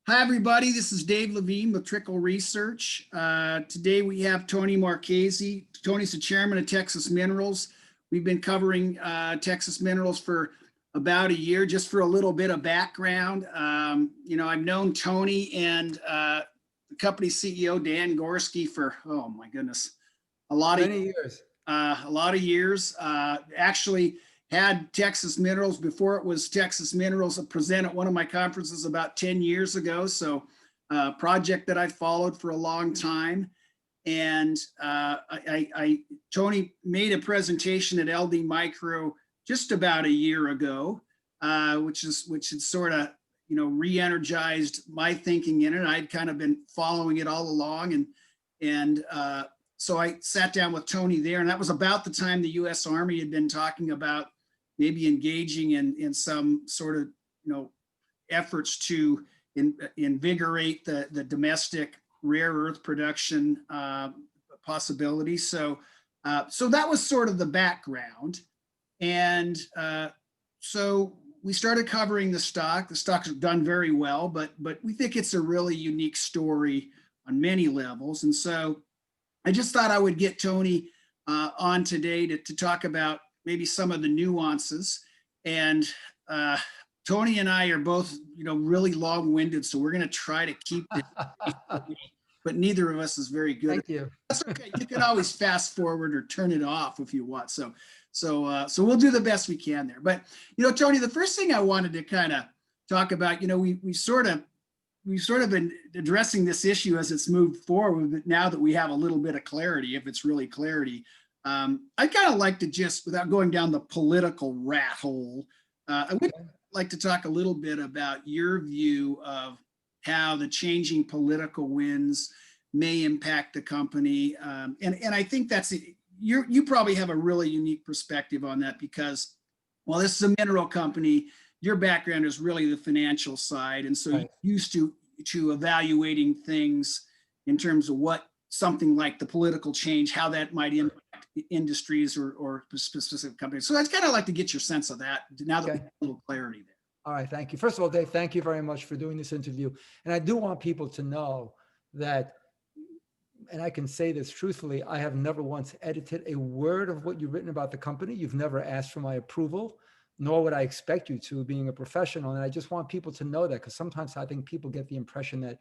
Hi, everybody. This is Dave Levine with Trickle Research. Today we have Tony Marchese. Tony's the chairman of Texas Minerals. We've been covering Texas Minerals for about a year. Just for a little bit of background, I've known Tony and the company CEO Dan Gorski for, oh my goodness, a lot of years. Actually had Texas Minerals before it was Texas Minerals present at one of my conferences about 10 years ago. So a project that I followed for a long time. And Tony made a presentation at LD Micro just about a year ago, which had sort of, re-energized my thinking in it. I'd kind of been following it all along. So I sat down with Tony there, and that was about the time the U.S. Army had been talking about maybe engaging in some sort of, efforts to invigorate the domestic rare earth production possibility. So that was sort of the background. And so we started covering the stock. The stock's done very well, but we think it's a really unique story on many levels. And so I just thought I would get Tony on today to talk about maybe some of the nuances. And Tony and I are both, really long-winded, so we're going to try to keep it, but neither of us is very good. Thank you. That's okay. You can always fast forward or turn it off if you want. So we'll do the best we can there. But, Tony, the first thing I wanted to kind of talk about, we've sort of been addressing this issue as it's moved forward, but now that we have a little bit of clarity, if it's really clarity, I'd kind of like to just, without going down the political rat hole, I would like to talk a little bit about your view of how the changing political winds may impact the company. And I think you probably have a really unique perspective on that because, well, this is a mineral company. Your background is really the financial side. And so you're used to evaluating things in terms of what something like the political change, how that might impact industries or specific companies. So I'd kind of like to get your sense of that now that we have a little clarity there. All right, thank you. First of all, Dave, thank you very much for doing this interview. And I do want people to know that, and I can say this truthfully, I have never once edited a word of what you've written about the company. You've never asked for my approval, nor would I expect you to, being a professional. And I just want people to know that, because sometimes I think people get the impression that,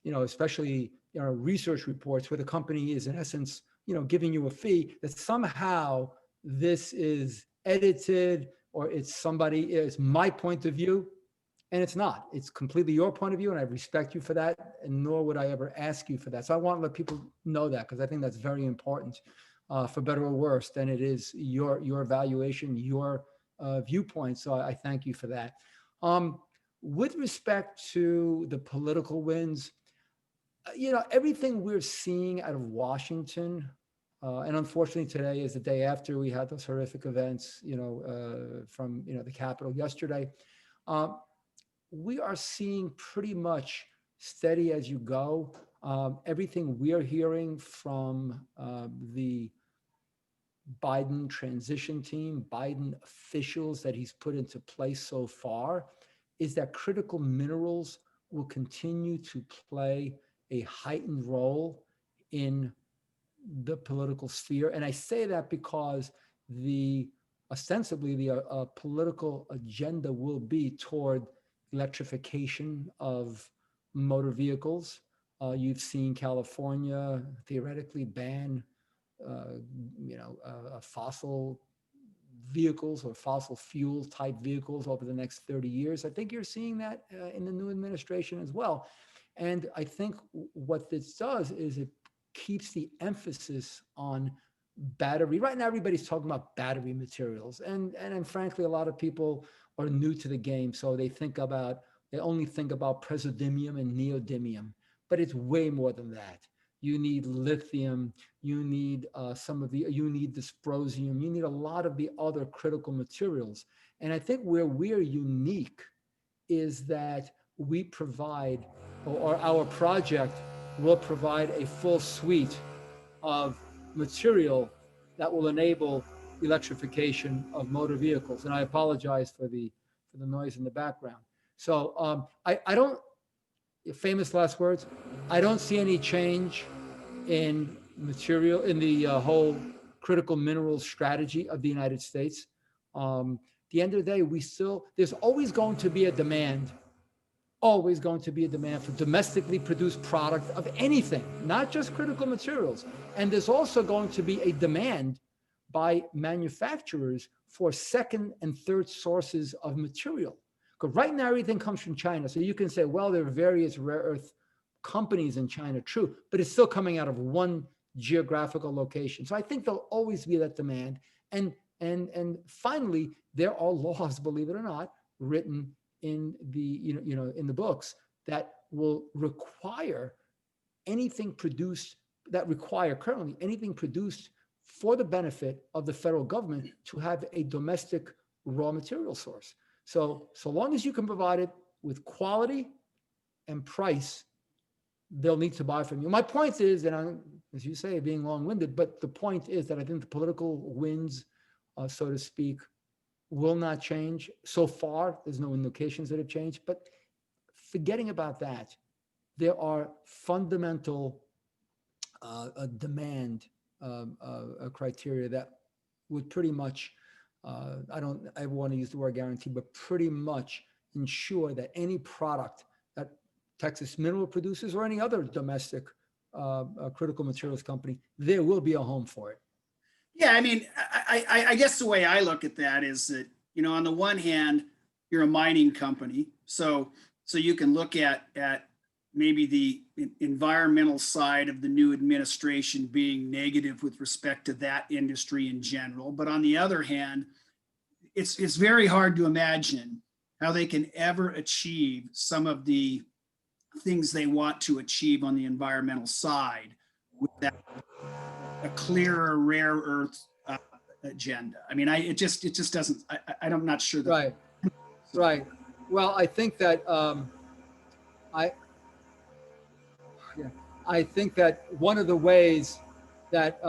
especially research reports where the company is in essence, giving you a fee, that somehow this is edited or it's my point of view. And it's not. It's completely your point of view, and I respect you for that, and nor would I ever ask you for that. So I want to let people know that, because I think that's very important, for better or worse, than it is your evaluation, your viewpoint. So I thank you for that. With respect to the political winds, everything we're seeing out of Washington, and unfortunately today is the day after we had those horrific events, from, the Capitol yesterday. We are seeing pretty much steady as you go. Everything we're hearing from the Biden transition team, Biden officials that he's put into place so far, is that critical minerals will continue to play a heightened role in the political sphere. And I say that because ostensibly the political agenda will be toward electrification of motor vehicles. You've seen California theoretically ban, fossil vehicles or fossil fuel type vehicles over the next 30 years. I think you're seeing that in the new administration as well. And I think what this does is it keeps the emphasis on battery. Right now, everybody's talking about battery materials. And frankly, a lot of people are new to the game. So they only think about praseodymium and neodymium, but it's way more than that. You need lithium, you need dysprosium, you need a lot of the other critical materials. And I think where we're unique is that we provide, or our project will provide, a full suite of material that will enable electrification of motor vehicles. And I apologize for the noise in the background. So I don't famous last words, I don't see any change in in the whole critical minerals strategy of the United States. At the end of the day, there's always going to be a demand, always going to be a demand for domestically produced product of anything, not just critical materials. And there's also going to be a demand by manufacturers for second and third sources of material. Because right now, everything comes from China. So you can say, well, there are various rare earth companies in China, true, but it's still coming out of one geographical location. So I think there'll always be that demand. And finally, there are laws, believe it or not, written in the in the books that will require currently anything produced for the benefit of the federal government to have a domestic raw material source. So long as you can provide it with quality and price, they'll need to buy from you. My point is, and I'm, as you say, being long-winded, but the point is that I think the political winds, so to speak, will not change. So far, there's no indications that have changed. But forgetting about that, there are fundamental demand criteria that would pretty much, I want to use the word guarantee, but pretty much ensure that any product that Texas Mineral produces or any other domestic critical materials company, there will be a home for it. Yeah, I mean, I guess the way I look at that is that, on the one hand, you're a mining company, so you can look at maybe the environmental side of the new administration being negative with respect to that industry in general. But on the other hand, it's very hard to imagine how they can ever achieve some of the things they want to achieve on the environmental side without a clearer rare earth agenda. I mean, it just doesn't. I'm not sure that. Right. Well, I think that I think that one of the ways that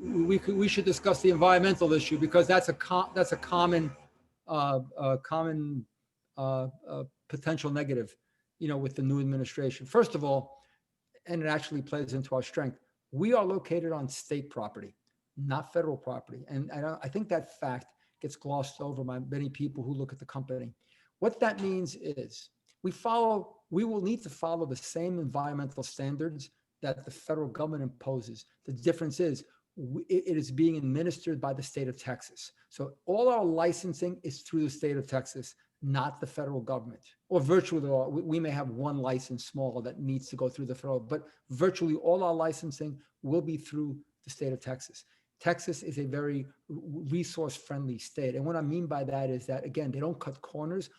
we should discuss the environmental issue, because that's a common potential negative, with the new administration. First of all, and it actually plays into our strength, we are located on state property, not federal property. And I think that fact gets glossed over by many people who look at the company. What that means is we will need to follow the same environmental standards that the federal government imposes. The difference is it is being administered by the state of Texas. So all our licensing is through the state of Texas, not the federal government, or virtually all. We may have one license smaller that needs to go through the federal, but virtually all our licensing will be through the state of Texas. Texas is a very resource-friendly state. And what I mean by that is that, again, they don't cut corners,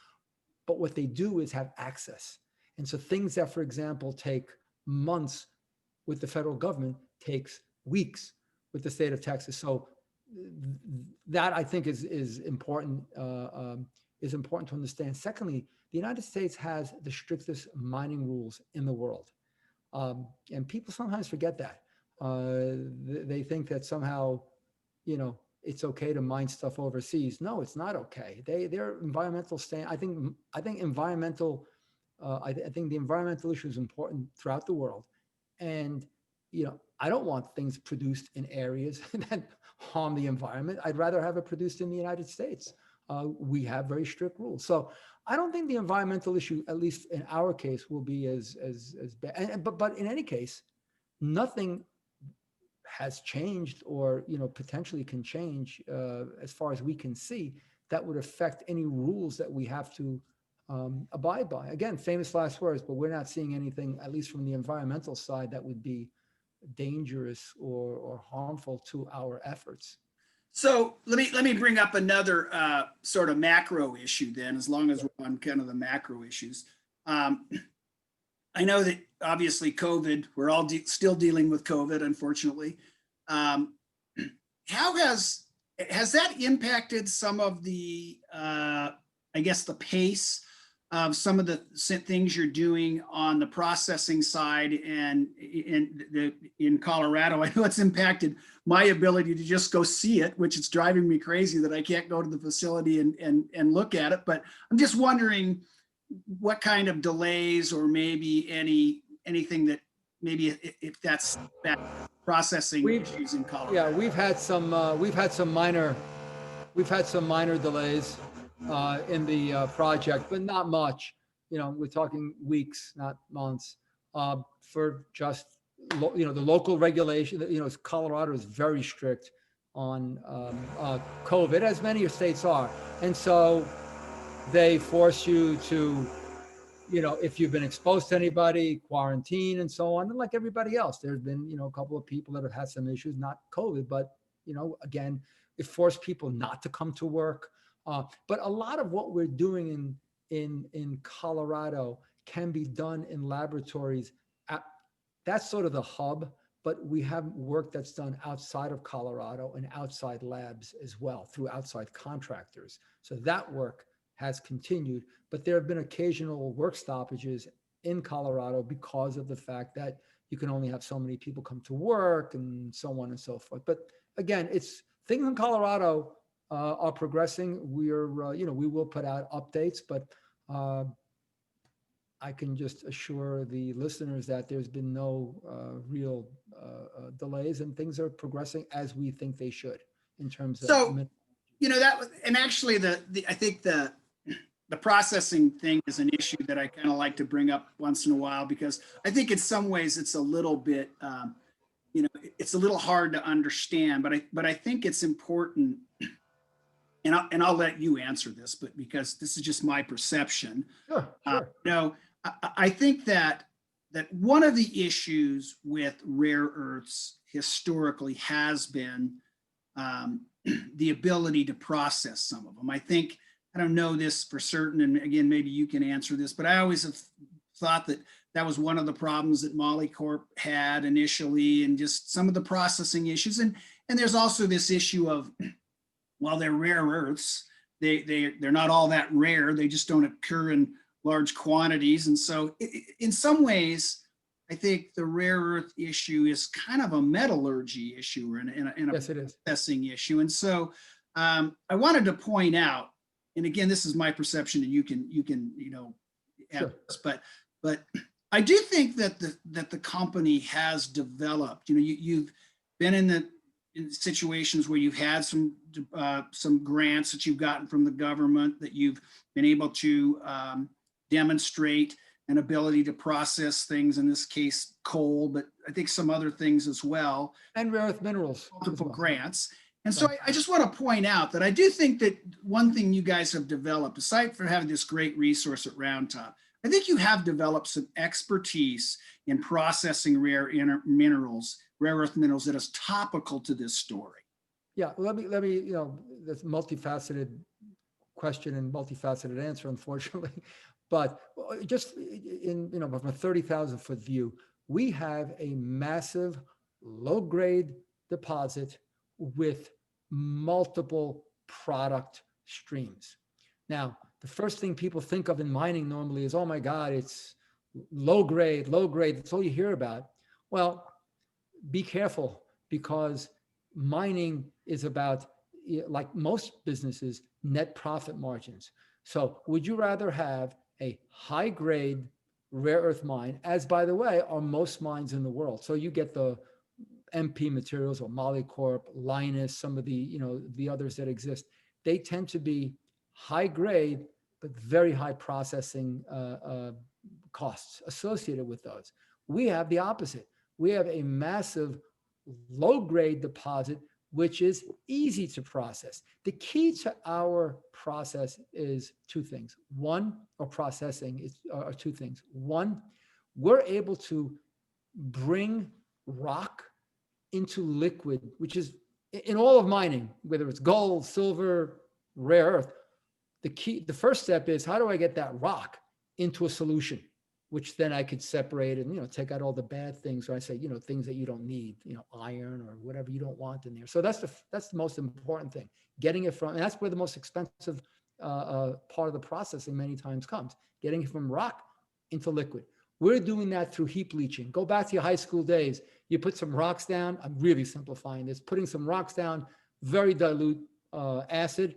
but what they do is have access. And so things that, for example, take months with the federal government takes weeks with the state of Texas. So that, I think, is important. Is important to understand. Secondly, the United States has the strictest mining rules in the world. And people sometimes forget that. They think that somehow, it's okay to mine stuff overseas. No, it's not okay. Their environmental I think the environmental issue is important throughout the world. And, I don't want things produced in areas that harm the environment. I'd rather have it produced in the United States. We have very strict rules. So I don't think the environmental issue, at least in our case, will be as bad. But in any case, nothing has changed or, potentially can change as far as we can see that would affect any rules that we have to abide by. Again, famous last words, but we're not seeing anything, at least from the environmental side, that would be dangerous or harmful to our efforts. So let me bring up another sort of macro issue then, as long as we're on kind of the macro issues. I know that obviously COVID, we're all still dealing with COVID, unfortunately. How has that impacted some of the, I guess, the pace of some of the things you're doing on the processing side? And in Colorado, I know it's impacted my ability to just go see it, which is driving me crazy that I can't go to the facility and look at it. But I'm just wondering, what kind of delays or maybe anything that maybe if that's that processing We've, issues in Colorado? yeah, we've had some minor delays in the project, but not much. You know, we're talking weeks, not months, for just, you know, the local regulation. You know, Colorado is very strict on COVID, as many states are. And so they force you to, you know, if you've been exposed to anybody, quarantine and so on. And like everybody else, there's been, you know, a couple of people that have had some issues, not COVID, but, you know, again, it forced people not to come to work. But a lot of what we're doing in Colorado can be done in laboratories. That's sort of the hub, but we have work that's done outside of Colorado and outside labs as well through outside contractors. So that work has continued, but there have been occasional work stoppages in Colorado because of the fact that you can only have so many people come to work and so on and so forth. But again, it's things in Colorado are progressing. We're, you know, we will put out updates, but I can just assure the listeners that there's been no real delays, and things are progressing as we think they should in terms of. So, you know, that, and actually I think the processing thing is an issue that I kind of like to bring up once in a while, because I think in some ways it's a little bit, you know, it's a little hard to understand, but I think it's important, and I'll let you answer this, but because this is just my perception. Sure, sure. You know, I think that one of the issues with rare earths historically has been the ability to process some of them. I think, I don't know this for certain, and again, maybe you can answer this, but I always have thought that was one of the problems that Corp had initially, and just some of the processing issues. And there's also this issue of, while they're rare earths, they're not all that rare. They just don't occur in large quantities. And so in some ways, I think the rare earth issue is kind of a metallurgy issue and a Yes, it is. processing issue. And so I wanted to point out, and again, this is my perception, and you can, you know, Sure. this, but I do think that the company has developed, you know, you've been in situations where you've had some grants that you've gotten from the government, that you've been able to demonstrate an ability to process things, in this case, coal, but I think some other things as well. And rare earth minerals. Multiple grants. And so I just want to point out that I do think that one thing you guys have developed, aside from having this great resource at Round Top, I think you have developed some expertise in processing rare earth minerals that is topical to this story. Yeah, let me, you know, that's a multifaceted question and multifaceted answer, unfortunately. But just in, you know, from a 30,000 foot view, we have a massive low grade deposit with multiple product streams. Now, the first thing people think of in mining normally is, oh my God, it's low grade. That's all you hear about. Well, be careful, because mining is about, like most businesses, net profit margins. So would you rather have a high grade rare earth mine, as by the way, are most mines in the world? So you get the MP materials or Corp, Linus, some of the, you know, the others that exist. They tend to be high grade, but very high processing costs associated with those. We have the opposite. We have a massive low grade deposit, which is easy to process. The key to our process is two things. One, or processing are two things. One, we're able to bring rock into liquid, which is in all of mining, whether it's gold, silver, rare earth. The first step is, how do I get that rock into a solution, which then I could separate and, you know, take out all the bad things, or I say, you know, things that you don't need, you know, iron or whatever you don't want in there. So that's the most important thing, getting it from, and that's where the most expensive part of the processing many times comes, getting it from rock into liquid. We're doing that through heap leaching. Go back to your high school days. You put some rocks down. I'm really simplifying this. Putting some rocks down, very dilute acid,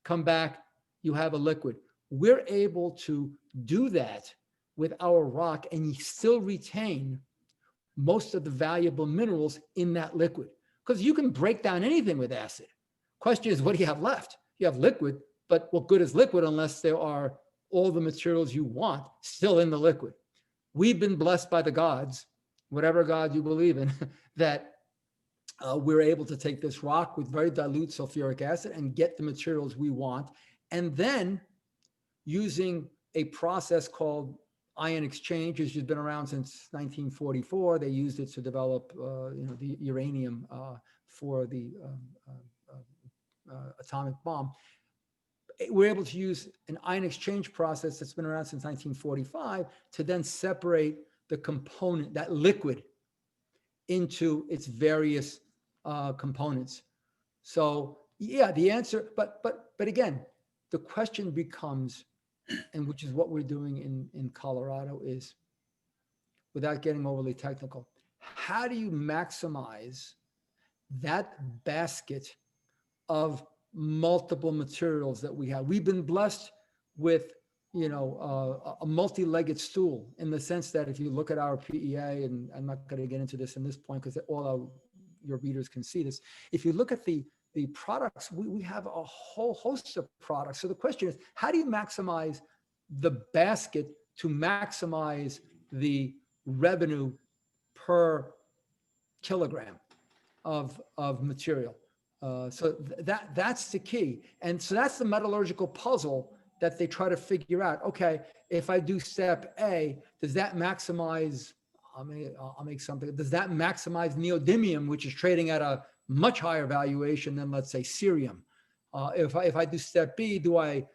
come back, you have a liquid. we're able to do that with our rock and still retain most of the valuable minerals in that liquid. Because you can break down anything with acid. Question is, what do you have left? You have liquid, but what good is liquid unless there are all the materials you want still in the liquid? We've been blessed by the gods, whatever God you believe in, that we're able to take this rock with very dilute sulfuric acid and get the materials we want. And then using a process called ion exchange, which has been around since 1944. They used it to develop, the uranium for the atomic bomb. We're able to use an ion exchange process that's been around since 1945 to then separate the component, that liquid, into its various components. So yeah, the answer, but again, the question becomes, and which is what we're doing in Colorado, is, without getting overly technical, how do you maximize that basket of multiple materials that we have? We've been blessed with, a multi-legged stool, in the sense that if you look at our PEA, and I'm not going to get into this in this point because your readers can see this. If you look at the products, we have a whole host of products. So the question is, how do you maximize the basket to maximize the revenue per kilogram of material? So that's the key. And so that's the metallurgical puzzle that they try to figure out. Okay, if I do step A, does that maximize, I'll make something, does that maximize neodymium, which is trading at a much higher valuation than, let's say, cerium? If I do step B, do I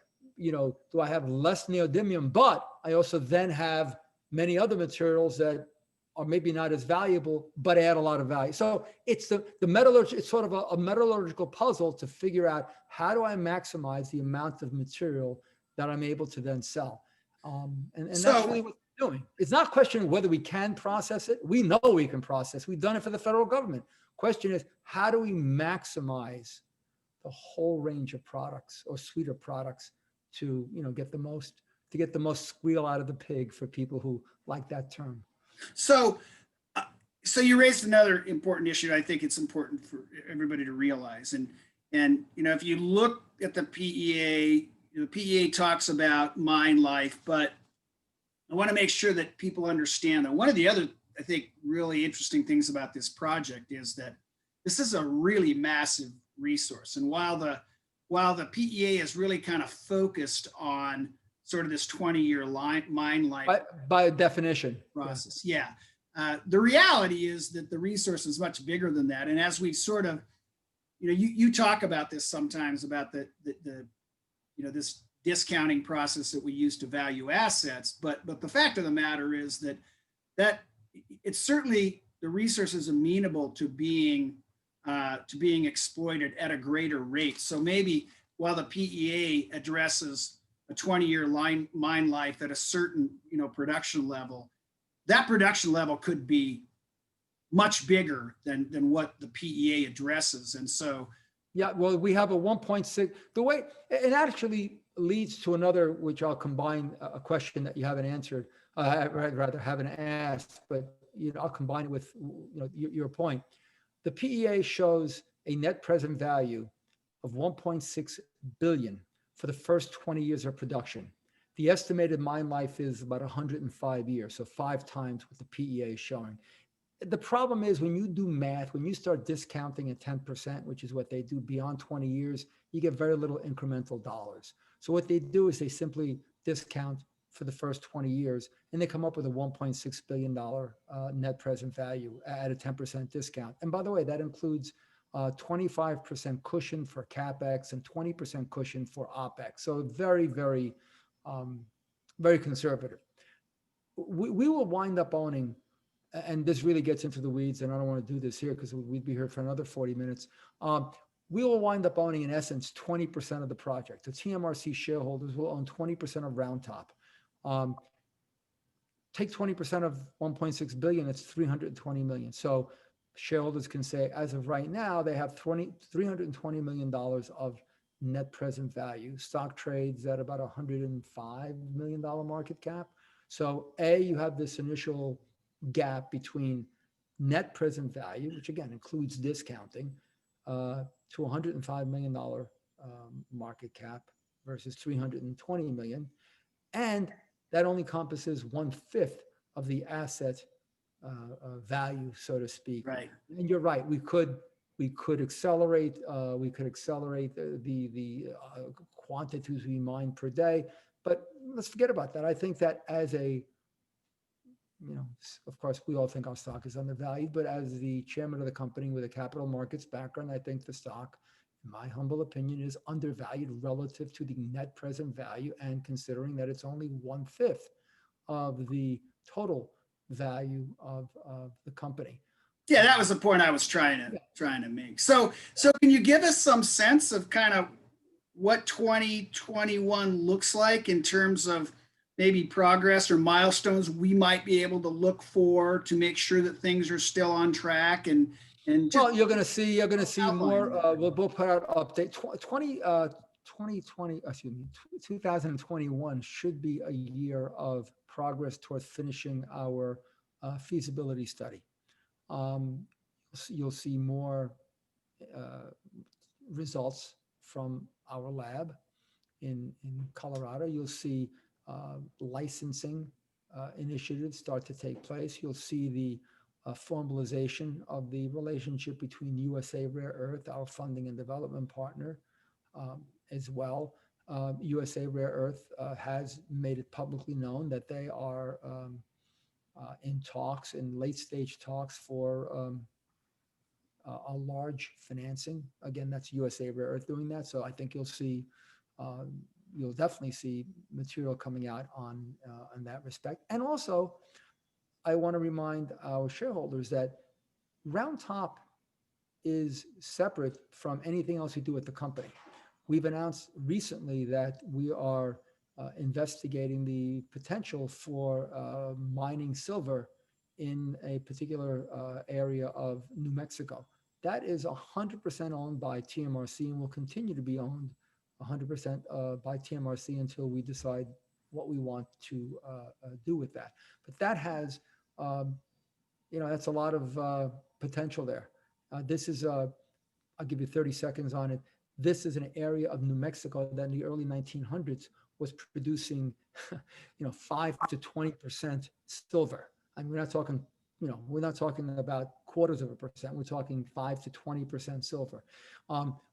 have less neodymium, but I also then have many other materials that are maybe not as valuable, but add a lot of value. So it's the metallurgy, it's sort of a metallurgical puzzle to figure out, how do I maximize the amount of material that I'm able to then sell? And that's really what we're doing. It's not a question of whether we can process it. We know we can process. We've done it for the federal government. Question is, how do we maximize the whole range of products or suite of products to get the most squeal out of the pig, for people who like that term. So you raised another important issue. I think it's important for everybody to realize. And if you look at the PEA, the PEA talks about mine life, but I want to make sure that people understand that one of the other, I think, really interesting things about this project is that this is a really massive resource. And while the PEA is really kind of focused on sort of this 20-year mine life by definition process. Yeah. The reality is that the resource is much bigger than that. And as we sort of, you talk about this sometimes, about the this discounting process that we use to value assets, but the fact of the matter is that it's certainly, the resource is amenable to being exploited at a greater rate. So maybe while the PEA addresses a 20-year mine life at a certain production level, that production level could be much bigger than what the PEA addresses. And so yeah, well, we have a 1.6, the way it actually leads to another, which I'll combine a question that you haven't answered, rather haven't asked, but I'll combine it with your point. The PEA shows a net present value of 1.6 billion for the first 20 years of production. The estimated mine life is about 105 years, so 5 times what the PEA is showing. The problem is, when you do math, when you start discounting at 10%, which is what they do beyond 20 years, you get very little incremental dollars. So what they do is they simply discount for the first 20 years, and they come up with a $1.6 billion net present value at a 10% discount. And by the way, that includes 25% cushion for CapEx and 20% cushion for OpEx. So very, very, very conservative. We will wind up owning, and this really gets into the weeds, and I don't want to do this here because we'd be here for another 40 minutes. We will wind up owning, in essence, 20% of the project. The TMRC shareholders will own 20% of Round Top. Take 20% of 1.6 billion, it's 320 million. So shareholders can say, as of right now, they have $320 million of net present value. Stock trades at about $105 million market cap. So you have this initial gap between net present value, which again includes discounting, to $105 million market cap versus 320 million. And that only encompasses 1/5 of the asset value, so to speak. Right. And you're right. We could accelerate. The quantities we mine per day. But let's forget about that. I think that as a, of course, we all think our stock is undervalued, but as the chairman of the company with a capital markets background, I think the stock, in my humble opinion, is undervalued relative to the net present value, and considering that it's only 1/5 of the total value of the company. Yeah, that was the point I was trying to make. So can you give us some sense of kind of what 2021 looks like in terms of maybe progress or milestones we might be able to look for to make sure that things are still on track and just, well, you're going to see more. We'll put out update 2021 should be a year of progress towards finishing our feasibility study. You'll see more results from our lab in Colorado. You'll see licensing initiatives start to take place. You'll see the formalization of the relationship between USA Rare Earth, our funding and development partner, as well. USA Rare Earth has made it publicly known that they are in late stage talks for a large financing. Again, that's USA Rare Earth doing that. So I think you'll definitely see material coming out on that respect. And also, I want to remind our shareholders that Round Top is separate from anything else we do at the company. We've announced recently that we are investigating the potential for mining silver in a particular area of New Mexico. That is 100% owned by TMRC and will continue to be owned 100% by TMRC until we decide what we want to do with that. But that has, that's a lot of potential there. This is, I'll give you 30 seconds on it. This is an area of New Mexico that in the early 1900s was producing, 5 to 20% silver. I mean, we're not talking about 0.25%. We're talking 5 to 20% silver.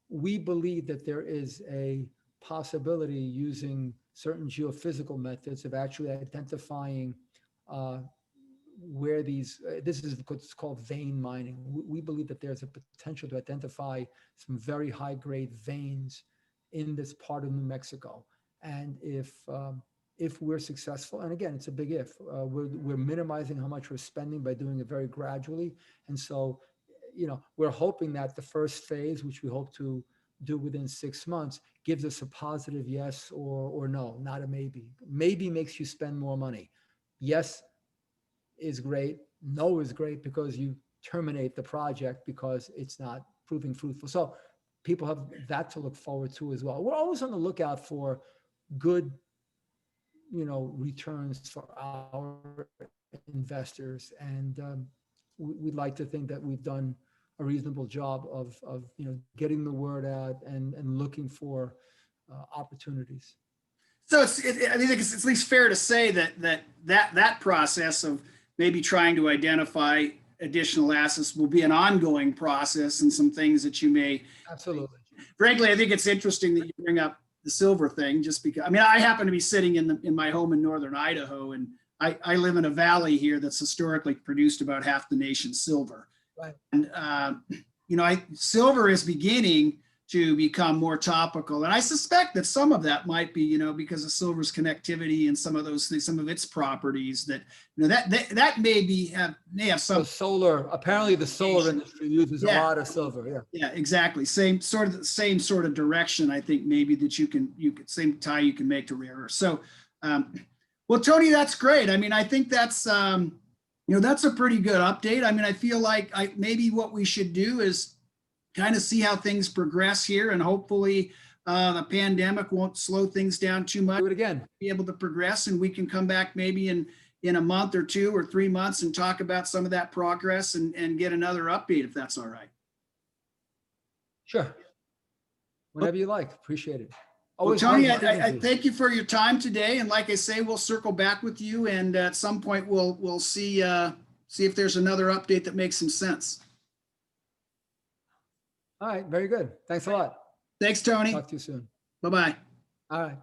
We believe that there is a possibility using certain geophysical methods of actually identifying where this is what's called vein mining. We believe that there's a potential to identify some very high grade veins in this part of New Mexico. And if we're successful, and again, it's a big if, we're minimizing how much we're spending by doing it very gradually. And so, we're hoping that the first phase, which we hope to do within 6 months, gives us a positive yes or no, not a maybe. Maybe makes you spend more money. Yes is great. No is great because you terminate the project because it's not proving fruitful. So people have that to look forward to as well. We're always on the lookout for good, returns for our investors. And we'd like to think that we've done a reasonable job of getting the word out and looking for opportunities. So I think it's at least fair to say that process of maybe trying to identify additional assets will be an ongoing process, and some things that you may. Absolutely. Frankly, I think it's interesting that you bring up the silver thing, just because, I happen to be sitting in my home in northern Idaho, and I live in a valley here that's historically produced about half the nation's silver. Right. And, silver is beginning to become more topical. And I suspect that some of that might be, because of silver's connectivity and some of those things, some of its properties that, that may have some. So solar, apparently the solar industry uses a lot of silver. Yeah. Yeah, exactly. Same sort of direction. I think maybe that you can same tie you can make to rare earth. So, well, Tony, that's great. I think that's, that's a pretty good update. I feel like maybe what we should do is kind of see how things progress here, and hopefully The pandemic won't slow things down too much. Do it again. Be able to progress, and we can come back maybe in a month or 2 or 3 months and talk about some of that progress and get another update if that's all right. Sure. Whenever you like. Appreciate it. Well, Always Tony, great speaking to I you. thank you for your time today. And like I say, we'll circle back with you, and at some point we'll see if there's another update that makes some sense. All right. Very good. Thanks a lot. Thanks, Tony. Talk to you soon. Bye-bye. All right.